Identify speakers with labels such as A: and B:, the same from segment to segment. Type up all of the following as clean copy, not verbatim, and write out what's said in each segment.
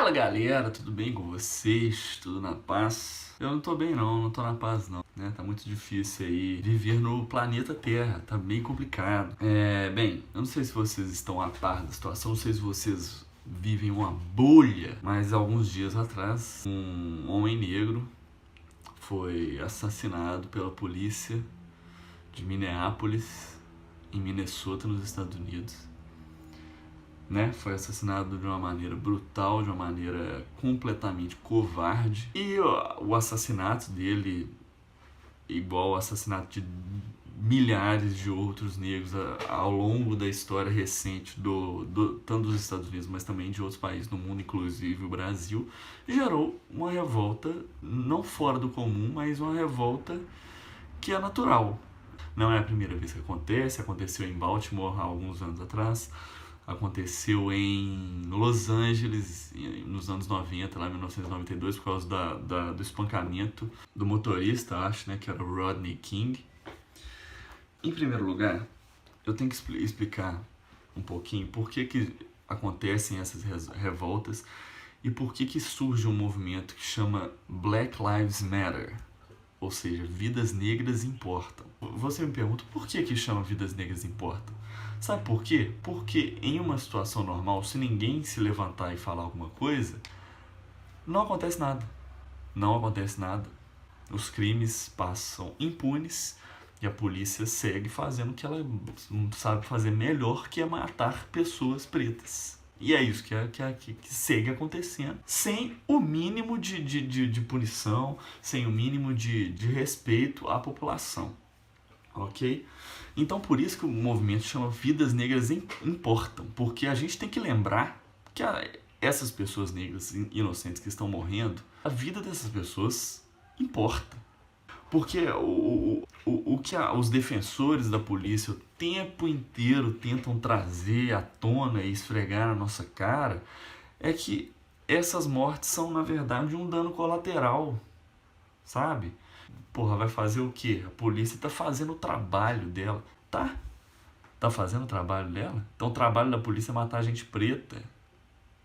A: Fala galera, tudo bem com vocês? Tudo na paz? Eu não tô bem não tô na paz não, né? Tá muito difícil aí viver no planeta Terra, tá bem complicado. Bem, eu não sei se vocês estão a par da situação, não sei se vocês vivem uma bolha, mas alguns dias atrás um homem negro foi assassinado pela polícia de Minneapolis, em Minnesota, nos Estados Unidos. Né? Foi assassinado de uma maneira brutal, de uma maneira completamente covarde. E o assassinato dele, igual o assassinato de milhares de outros negros ao longo da história recente, tanto dos Estados Unidos, mas também de outros países do mundo, inclusive o Brasil, gerou uma revolta, não fora do comum, mas uma revolta que é natural. Não é a primeira vez que acontece, aconteceu em Baltimore há alguns anos atrás, aconteceu em Los Angeles nos anos 90, lá em 1992, por causa do espancamento do motorista, acho, né, que era o Rodney King. Em primeiro lugar, eu tenho que explicar um pouquinho por que acontecem essas revoltas e por que surge um movimento que chama Black Lives Matter, ou seja, vidas negras importam. Você me pergunta, por que chama vidas negras importam? Sabe por quê? Porque em uma situação normal, se ninguém se levantar e falar alguma coisa, não acontece nada. Não acontece nada. Os crimes passam impunes e a polícia segue fazendo o que ela sabe fazer melhor, que é matar pessoas pretas. E é isso que segue acontecendo, sem o mínimo de punição, sem o mínimo de respeito à população. Ok? Então por isso que o movimento chama Vidas Negras Importam, porque a gente tem que lembrar que essas pessoas negras inocentes que estão morrendo, a vida dessas pessoas importa. Porque o que os defensores da polícia o tempo inteiro tentam trazer à tona e esfregar na nossa cara é que essas mortes são, na verdade, um dano colateral, sabe? Porra, vai fazer o quê? A polícia tá fazendo o trabalho dela. Tá fazendo o trabalho dela? Então o trabalho da polícia é matar gente preta.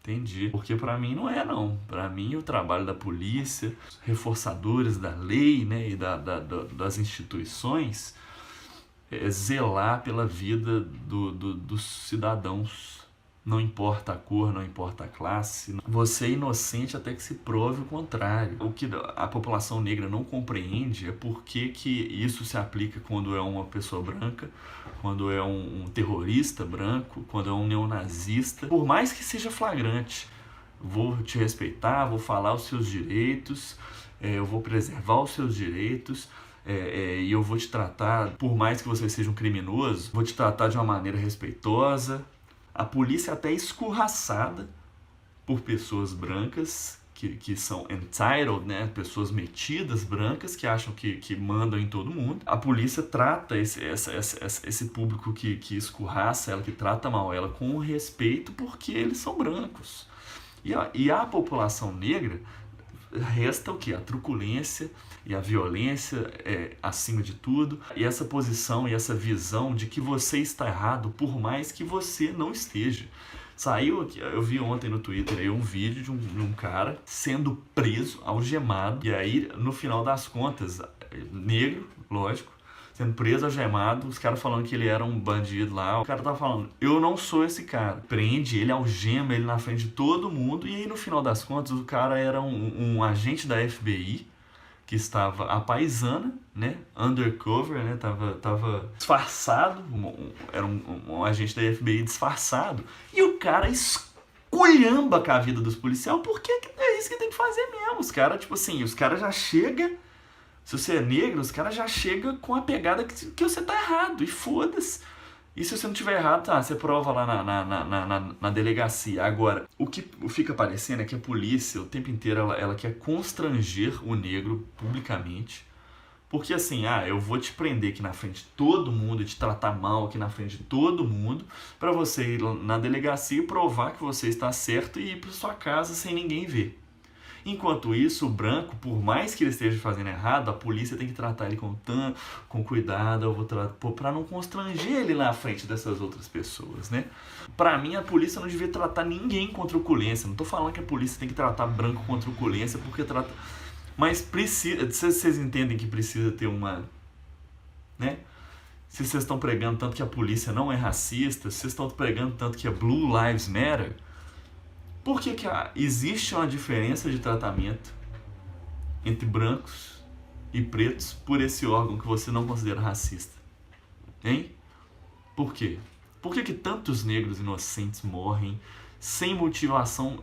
A: Entendi. Porque pra mim não é, não. Pra mim o trabalho da polícia, reforçadores da lei, né, e das instituições, é zelar pela vida dos cidadãos. Não importa a cor, não importa a classe. Você é inocente até que se prove o contrário. O que a população negra não compreende é por que isso se aplica quando é uma pessoa branca, quando é um terrorista branco, quando é um neonazista. Por mais que seja flagrante, vou te respeitar, vou falar os seus direitos, eu vou preservar os seus direitos, e eu vou te tratar, por mais que você seja um criminoso, vou te tratar de uma maneira respeitosa. A polícia até é escorraçada por pessoas brancas que são entitled, né? Pessoas metidas brancas que acham que mandam em todo mundo. A polícia trata esse público que escorraça ela, que trata mal ela, com respeito porque eles são brancos. E a população negra resta o quê? A truculência e a violência acima de tudo, e essa posição e essa visão de que você está errado por mais que você não esteja. Eu vi ontem no Twitter aí um vídeo de um cara sendo preso, algemado, e aí no final das contas, negro, lógico, sendo preso, algemado, os caras falando que ele era um bandido lá, o cara tava falando, eu não sou esse cara. Prende ele, algema ele na frente de todo mundo, e aí no final das contas o cara era um agente da FBI, que estava à paisana, né, undercover, né, tava disfarçado, era um agente da FBI disfarçado, e o cara esculhamba com a vida dos policiais, porque é isso que tem que fazer mesmo. Os caras, tipo assim, os caras já chegam, se você é negro, os caras já chegam com a pegada que você tá errado, e foda-se. E se você não tiver errado, você prova lá na delegacia. Agora, o que fica parecendo é que a polícia, o tempo inteiro, ela quer constranger o negro publicamente. Porque assim, eu vou te prender aqui na frente de todo mundo, te tratar mal aqui na frente de todo mundo, pra você ir na delegacia e provar que você está certo e ir pra sua casa sem ninguém ver. Enquanto isso, o branco, por mais que ele esteja fazendo errado, a polícia tem que tratar ele com cuidado, para não constranger ele lá à frente dessas outras pessoas, né? Pra mim, a polícia não devia tratar ninguém com truculência. Não tô falando que a polícia tem que tratar branco com truculência, porque trata... Mas precisa... Vocês entendem que precisa ter uma... né? Se vocês estão pregando tanto que a polícia não é racista, se vocês estão pregando tanto que a Blue Lives Matter, por que existe uma diferença de tratamento entre brancos e pretos por esse órgão que você não considera racista? Hein? Por quê? Por que tantos negros inocentes morrem sem motivação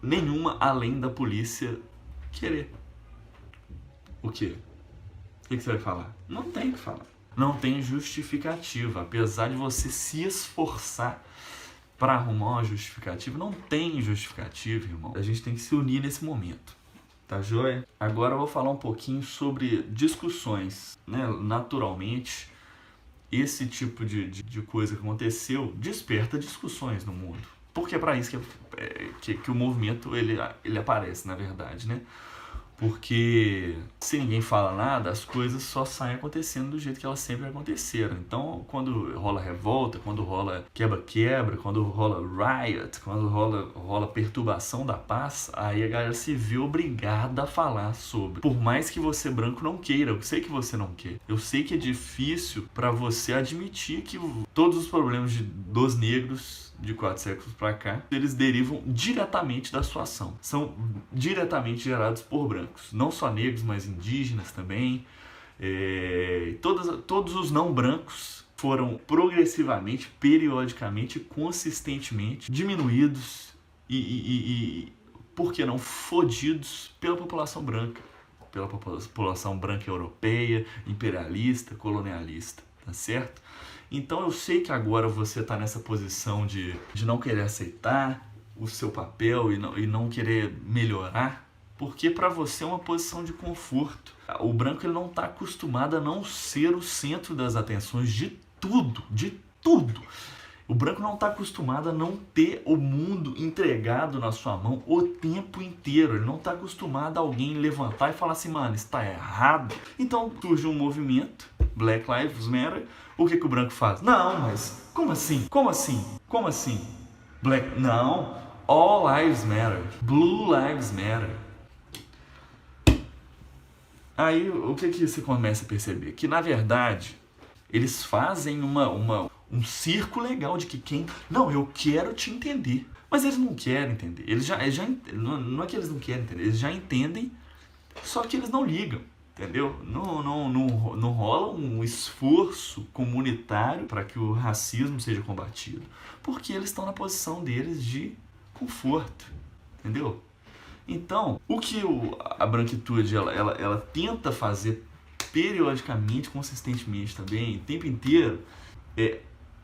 A: nenhuma além da polícia querer? O quê? O que você vai falar? Não tem o que falar. Não tem justificativa. Apesar de você se esforçar para arrumar uma justificativa, não tem justificativa, irmão. A gente tem que se unir nesse momento. Tá joia? Agora eu vou falar um pouquinho sobre discussões, né? Naturalmente, esse tipo de coisa que aconteceu desperta discussões no mundo. Porque é para isso que o movimento ele aparece, na verdade, né? Porque se ninguém fala nada, as coisas só saem acontecendo do jeito que elas sempre aconteceram. Então, quando rola revolta, quando rola quebra-quebra, quando rola riot, quando rola perturbação da paz, aí a galera se vê obrigada a falar sobre. Por mais que você branco não queira, eu sei que você não quer. Eu sei que é difícil para você admitir que todos os problemas dos negros de 4 séculos para cá, eles derivam diretamente da sua ação. São diretamente gerados por brancos. Não só negros, mas indígenas também. Todos os não brancos foram progressivamente, periodicamente, consistentemente diminuídos e por que não, fodidos pela população branca. Pela população branca europeia, imperialista, colonialista. Tá certo? Então eu sei que agora você está nessa posição de não querer aceitar o seu papel e não querer melhorar, porque para você é uma posição de conforto. O branco ele não está acostumado a não ser o centro das atenções de tudo, de tudo. O branco não está acostumado a não ter o mundo entregado na sua mão o tempo inteiro. Ele não está acostumado a alguém levantar e falar assim, mano, isso está errado. Então surge um movimento, Black Lives Matter. O que o branco faz? Não, mas como assim? Como assim? Como assim? Não, All Lives Matter. Blue Lives Matter. Aí o que você começa a perceber? Que na verdade eles fazem um circo legal de que quem... Não, eu quero te entender. Mas eles não querem entender. Não é que eles não querem entender, eles já entendem, só que eles não ligam. Entendeu? Não rola um esforço comunitário para que o racismo seja combatido. Porque eles estão na posição deles de conforto. Entendeu? Então, o que a branquitude ela tenta fazer periodicamente, consistentemente também, o tempo inteiro,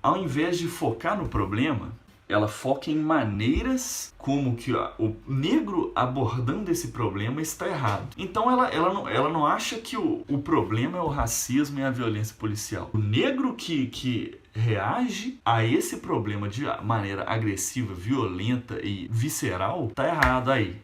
A: ao invés de focar no problema, ela foca em maneiras como que o negro abordando esse problema está errado. Então ela não acha que o problema é o racismo e a violência policial. O negro que reage a esse problema de maneira agressiva, violenta e visceral, tá errado aí.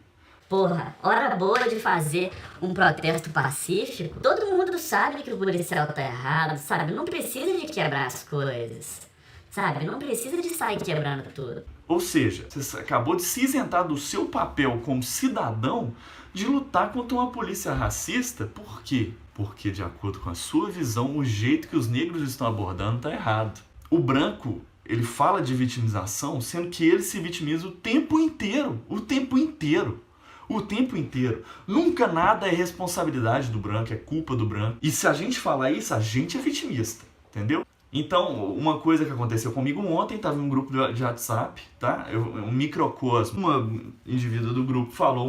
B: Porra, hora boa de fazer um protesto pacífico. Todo mundo sabe que o policial tá errado, sabe? Não precisa de quebrar as coisas. Sabe? Não precisa de sair quebrando tudo.
A: Ou seja, você acabou de se isentar do seu papel como cidadão de lutar contra uma polícia racista. Por quê? Porque, de acordo com a sua visão, o jeito que os negros estão abordando está errado. O branco, ele fala de vitimização, sendo que ele se vitimiza o tempo inteiro. O tempo inteiro. O tempo inteiro. Nunca nada é responsabilidade do branco, é culpa do branco. E se a gente falar isso, a gente é vitimista. Entendeu? Então, uma coisa que aconteceu comigo ontem, estava em um grupo de WhatsApp, tá? Um microcosmo. Uma indivídua do grupo falou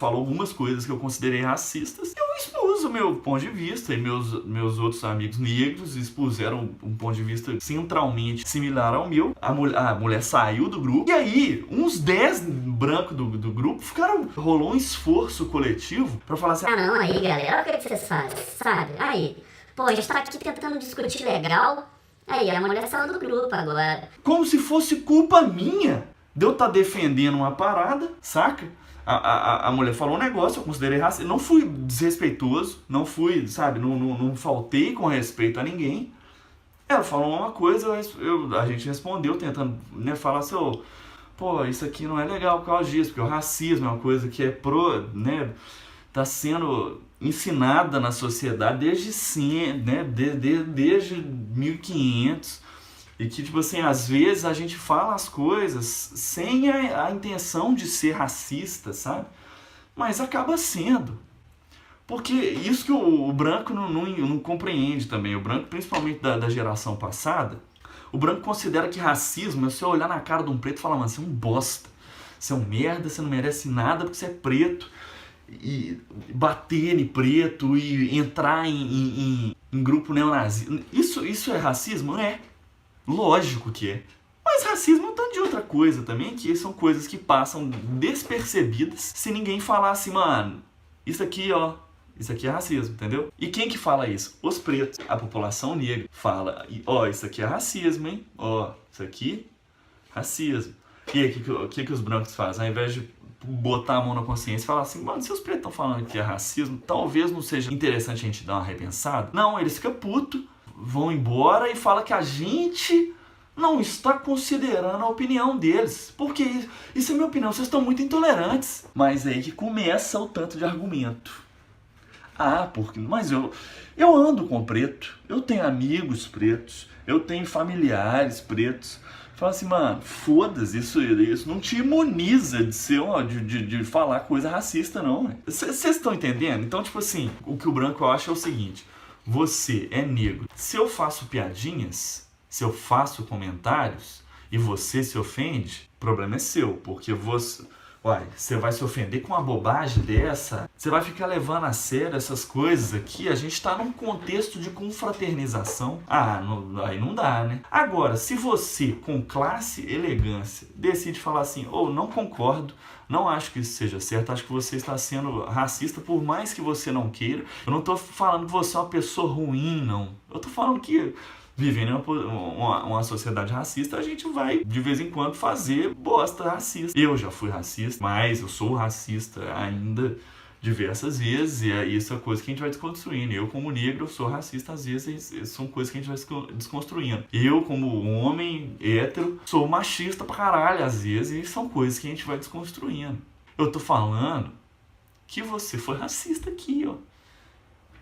A: algumas coisas que eu considerei racistas. Eu expus o meu ponto de vista, e meus outros amigos negros expuseram um ponto de vista centralmente similar ao meu. A mulher saiu do grupo, e aí, uns 10 brancos do grupo rolou um esforço coletivo para falar assim:
B: ah, não, aí, galera, olha o que vocês fazem, sabe? Aí, pô, a gente tá aqui tentando discutir legal. Aí, a mulher saiu do grupo agora.
A: Como se fosse culpa minha de eu estar defendendo uma parada, saca? A mulher falou um negócio, eu considerei racista. Não fui desrespeitoso, não fui, sabe, não faltei com respeito a ninguém. Ela falou uma coisa, a gente respondeu tentando, né, falar assim, pô, isso aqui não é legal por causa disso, porque o racismo é uma coisa que né, tá sendo ensinada na sociedade desde sempre, né, desde 1500, e que, tipo assim, às vezes a gente fala as coisas sem a intenção de ser racista, sabe? Mas acaba sendo. Porque isso que o branco não compreende também. O branco, principalmente da geração passada, o branco considera que racismo é você olhar na cara de um preto e falar, mano, você é um bosta, você é um merda, você não merece nada porque você é preto. E bater em preto e entrar em grupo neonazi. Isso é racismo? Não é. Lógico que é. Mas racismo é um tanto de outra coisa também, que são coisas que passam despercebidas se ninguém falar assim, mano, isso aqui é racismo, entendeu? E quem que fala isso? Os pretos. A população negra fala, isso aqui é racismo, hein? Isso aqui é racismo. E aí, o que os brancos fazem? Ao invés de botar a mão na consciência e falar assim, mano, se os pretos estão falando que é racismo, talvez não seja interessante a gente dar uma repensada. Não, eles ficam putos, vão embora e falam que a gente não está considerando a opinião deles. Porque isso é minha opinião, vocês estão muito intolerantes. Mas é aí que começa o tanto de argumento. Mas eu ando com preto, eu tenho amigos pretos, eu tenho familiares pretos. Fala assim, mano, foda-se, isso não te imuniza de ser de falar coisa racista, não. Vocês estão entendendo? Então, tipo assim, o que o branco acha é o seguinte, você é negro. Se eu faço piadinhas, se eu faço comentários e você se ofende, o problema é seu, porque você vai se ofender com uma bobagem dessa? Você vai ficar levando a sério essas coisas aqui? A gente tá num contexto de confraternização. Aí não dá, né? Agora, se você, com classe e elegância, decide falar assim, não concordo, não acho que isso seja certo, acho que você está sendo racista, por mais que você não queira. Eu não tô falando que você é uma pessoa ruim, não. Eu tô falando que vivendo uma sociedade racista, a gente vai, de vez em quando, fazer bosta racista. Eu já fui racista, mas eu sou racista ainda diversas vezes, e isso é coisa que a gente vai desconstruindo. Eu, como negro, sou racista às vezes, são coisas que a gente vai desconstruindo. Eu, como homem hétero, sou machista pra caralho às vezes, e são coisas que a gente vai desconstruindo. Eu tô falando que você foi racista aqui,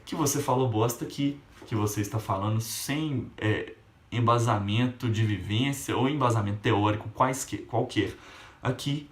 A: que você falou bosta aqui, que você está falando sem embasamento de vivência ou embasamento teórico qualquer. Aqui,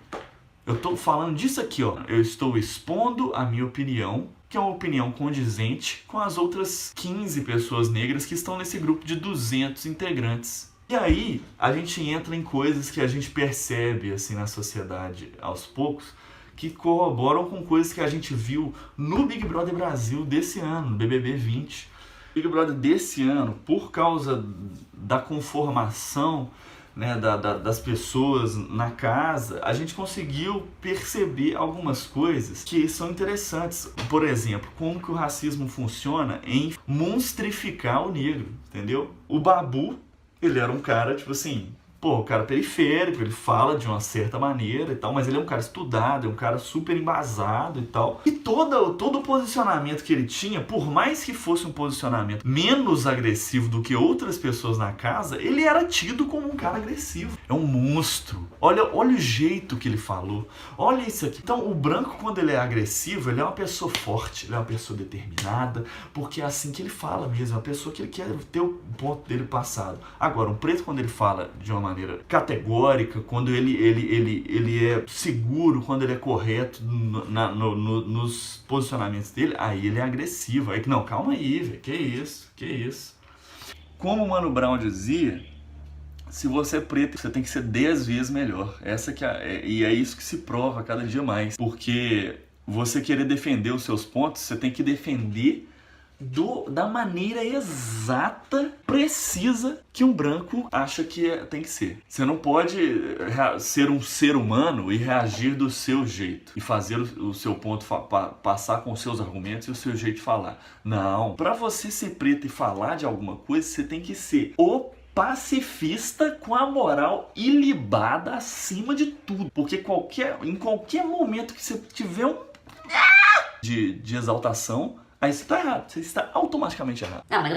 A: eu estou falando disso aqui, eu estou expondo a minha opinião, que é uma opinião condizente com as outras 15 pessoas negras que estão nesse grupo de 200 integrantes. E aí, a gente entra em coisas que a gente percebe assim na sociedade aos poucos, que corroboram com coisas que a gente viu no Big Brother Brasil desse ano, no BBB 20. Big Brother desse ano, por causa da conformação, né, das pessoas na casa, a gente conseguiu perceber algumas coisas que são interessantes. Por exemplo, como que o racismo funciona em monstrificar o negro, entendeu? O Babu, ele era um cara, tipo assim, um cara periférico, ele fala de uma certa maneira e tal, mas ele é um cara estudado, é um cara super embasado e tal. E todo o posicionamento que ele tinha, por mais que fosse um posicionamento menos agressivo do que outras pessoas na casa, ele era tido como um cara agressivo. É um monstro. Olha o jeito que ele falou. Olha isso aqui. Então, o branco, quando ele é agressivo, ele é uma pessoa forte, ele é uma pessoa determinada, porque é assim que ele fala mesmo, é uma pessoa que ele quer ter o ponto dele passado. Agora, um preto, quando ele fala de uma maneira categórica, quando ele é seguro, quando ele é correto nos posicionamentos dele, aí ele é agressivo. Aí, não, calma aí, velho, que isso. Como o Mano Brown dizia, se você é preto, você tem que ser 10 vezes melhor. E é isso que se prova cada dia mais. Porque você querer defender os seus pontos, você tem que defender da maneira exata, precisa, que um branco acha que tem que ser. Você não pode ser um ser humano e reagir do seu jeito e fazer o seu ponto passar com os seus argumentos e o seu jeito de falar. Não. Para você ser preto e falar de alguma coisa, você tem que ser o pacifista com a moral ilibada acima de tudo. Porque em qualquer momento que você tiver um de exaltação, aí você tá errado. Você está automaticamente errado.
B: Não, mas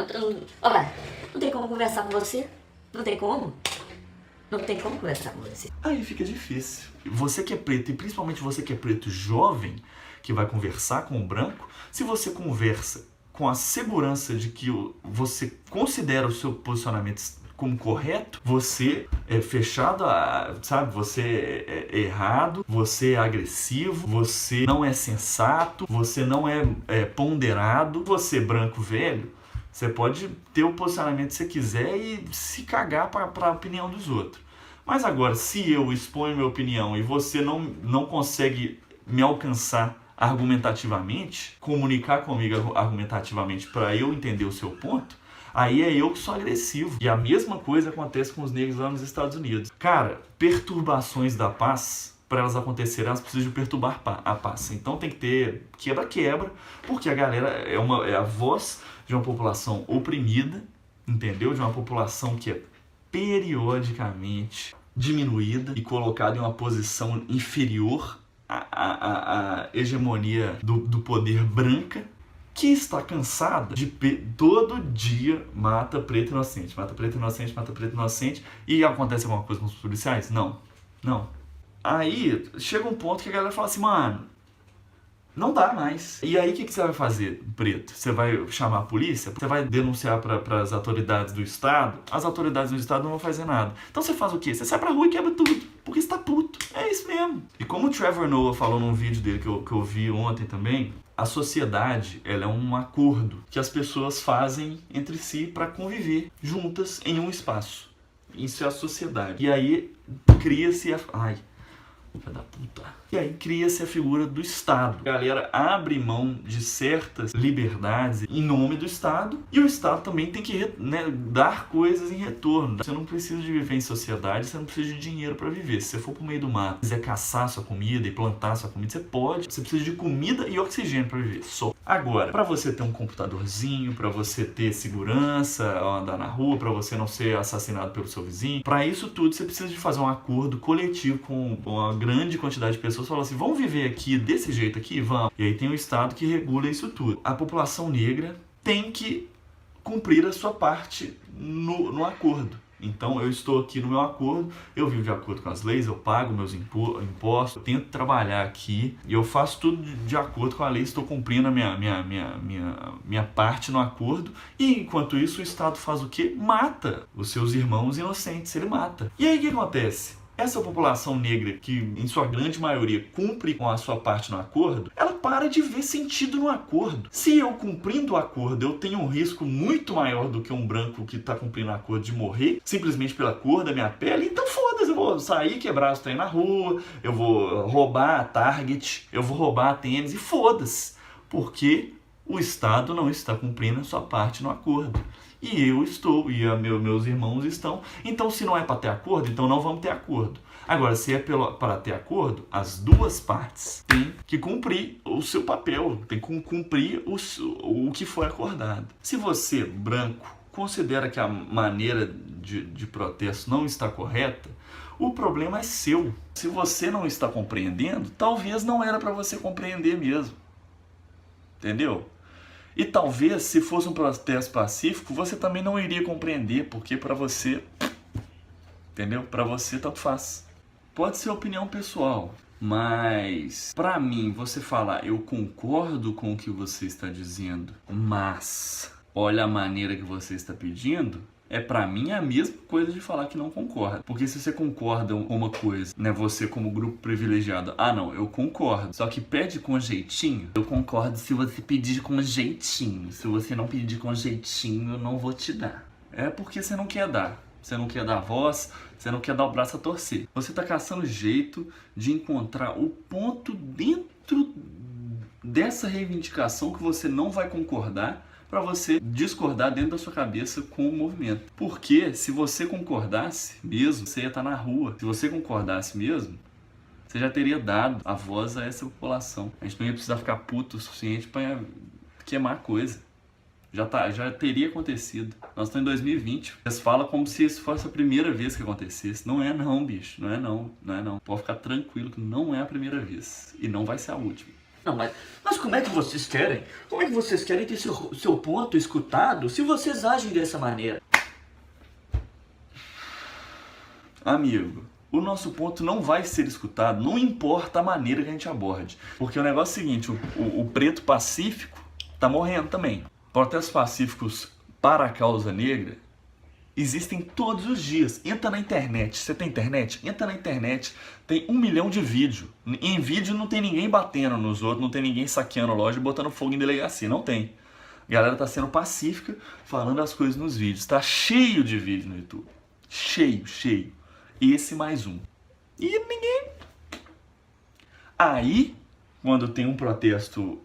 B: olha, não tem como conversar com você. Não tem como. Não tem como conversar com você.
A: Aí fica difícil. Você que é preto, e principalmente você que é preto jovem, que vai conversar com o branco, se você conversa com a segurança de que você considera o seu posicionamento como correto, você é fechado, sabe? Você é errado, você é agressivo, você não é sensato, você não é ponderado. Você, branco velho, você pode ter o posicionamento que você quiser e se cagar para a opinião dos outros. Mas agora, se eu exponho minha opinião e você não consegue me alcançar argumentativamente, comunicar comigo argumentativamente para eu entender o seu ponto, aí é eu que sou agressivo. E a mesma coisa acontece com os negros lá nos Estados Unidos. Cara, perturbações da paz, para elas acontecerem, elas precisam de perturbar a paz. Então tem que ter quebra-quebra, porque a galera é a voz de uma população oprimida, entendeu? De uma população que é periodicamente diminuída e colocada em uma posição inferior à hegemonia do poder branca, que está cansada de todo dia mata preto inocente, mata preto inocente, mata preto inocente, e acontece alguma coisa com os policiais? Não. Aí chega um ponto que a galera fala assim, mano, não dá mais. E aí o que você vai fazer, preto? Você vai chamar a polícia? Você vai denunciar para as autoridades do Estado? As autoridades do Estado não vão fazer nada. Então você faz o quê? Você sai pra rua e quebra tudo, porque você tá puto. É isso mesmo. E como o Trevor Noah falou num vídeo dele que eu vi ontem também, a sociedade, ela é um acordo que as pessoas fazem entre si para conviver juntas em um espaço. Isso é a sociedade. E aí cria-se filha da puta. E aí cria-se a figura do Estado. A galera abre mão de certas liberdades em nome do Estado, e o Estado também tem que dar coisas em retorno. Você não precisa de viver em sociedade, você não precisa de dinheiro para viver. Se você for pro meio do mato, quiser caçar sua comida e plantar sua comida, você pode. Você precisa de comida e oxigênio para viver. Só. Agora, para você ter um computadorzinho, para você ter segurança ao andar na rua, para você não ser assassinado pelo seu vizinho, para isso tudo você precisa de fazer um acordo coletivo com uma grande quantidade de pessoas. Falam assim, vamos viver aqui desse jeito aqui? Vamos. E aí tem o Estado que regula isso tudo. A população negra tem que cumprir a sua parte no acordo. Então eu estou aqui no meu acordo, eu vivo de acordo com as leis, eu pago meus impostos, eu tento trabalhar aqui e eu faço tudo de acordo com a lei, estou cumprindo a minha parte no acordo. E enquanto isso o Estado faz o quê? Mata os seus irmãos inocentes, ele mata. E aí o que acontece? Essa população negra, que em sua grande maioria cumpre com a sua parte no acordo, ela para de ver sentido no acordo. Se eu cumprindo o acordo, eu tenho um risco muito maior do que um branco que está cumprindo o acordo de morrer, simplesmente pela cor da minha pele, então foda-se, eu vou sair, quebrar os trem na rua, eu vou roubar a Target, eu vou roubar a tênis e foda-se, porque o Estado não está cumprindo a sua parte no acordo. E eu estou, e meus irmãos estão. Então, se não é para ter acordo, então não vamos ter acordo. Agora, se é para ter acordo, as duas partes têm que cumprir o seu papel, tem que cumprir o que foi acordado. Se você, branco, considera que a maneira de protesto não está correta, o problema é seu. Se você não está compreendendo, talvez não era para você compreender mesmo. Entendeu? E talvez, se fosse um protesto pacífico, você também não iria compreender, porque para você, entendeu? Para você tanto faz. Pode ser opinião pessoal, mas para mim, você falar, eu concordo com o que você está dizendo, mas olha a maneira que você está pedindo, é pra mim a mesma coisa de falar que não concorda. Porque se você concorda com uma coisa, né, você como grupo privilegiado, não, eu concordo, só que pede com jeitinho. Eu concordo se você pedir com jeitinho. Se você não pedir com jeitinho, eu não vou te dar. É porque você não quer dar. Você não quer dar voz, você não quer dar o braço a torcer. Você tá caçando jeito de encontrar o ponto dentro dessa reivindicação que você não vai concordar, para você discordar dentro da sua cabeça com o movimento. Porque se você concordasse mesmo, você ia estar na rua. Se você concordasse mesmo, você já teria dado a voz a essa população. A gente não ia precisar ficar puto o suficiente para queimar coisa. Já teria acontecido. Nós estamos em 2020. Eles falam como se isso fosse a primeira vez que acontecesse. Não é não, bicho. Não é não. Pode ficar tranquilo que não é a primeira vez. E não vai ser a última.
C: Não, mas como é que vocês querem? Como é que vocês querem ter seu ponto escutado se vocês agem dessa maneira?
A: Amigo, o nosso ponto não vai ser escutado, não importa a maneira que a gente aborde. Porque o negócio é o seguinte, o preto pacífico tá morrendo também. Protestos pacíficos para a causa negra existem todos os dias. Entra na internet. Você tem internet? Entra na internet. Tem 1 milhão de vídeos. Em vídeo não tem ninguém batendo nos outros, não tem ninguém saqueando loja e botando fogo em delegacia. Não tem. A galera tá sendo pacífica, falando as coisas nos vídeos. Tá cheio de vídeo no YouTube. Cheio. Esse mais um. E ninguém... Aí, quando tem um protesto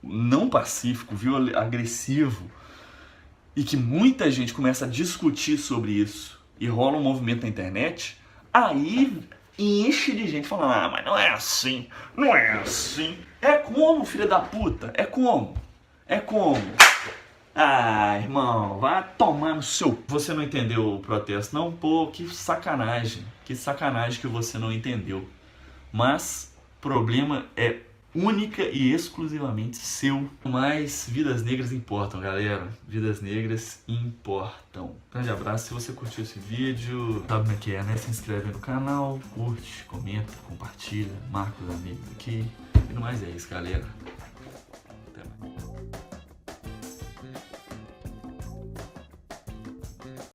A: não pacífico, agressivo, e que muita gente começa a discutir sobre isso e rola um movimento na internet, aí enche de gente falando, mas não é assim. É como, filha da puta? É como? Ah, irmão, vá tomar no seu... Você não entendeu o protesto? Não, pô, que sacanagem que você não entendeu. Mas o problema é única e exclusivamente seu. Mas vidas negras importam, galera. Vidas negras importam. Grande abraço. Se você curtiu esse vídeo, sabe como é que é, né? Se inscreve no canal, curte, comenta, compartilha, marca os amigos aqui. E no mais é isso, galera.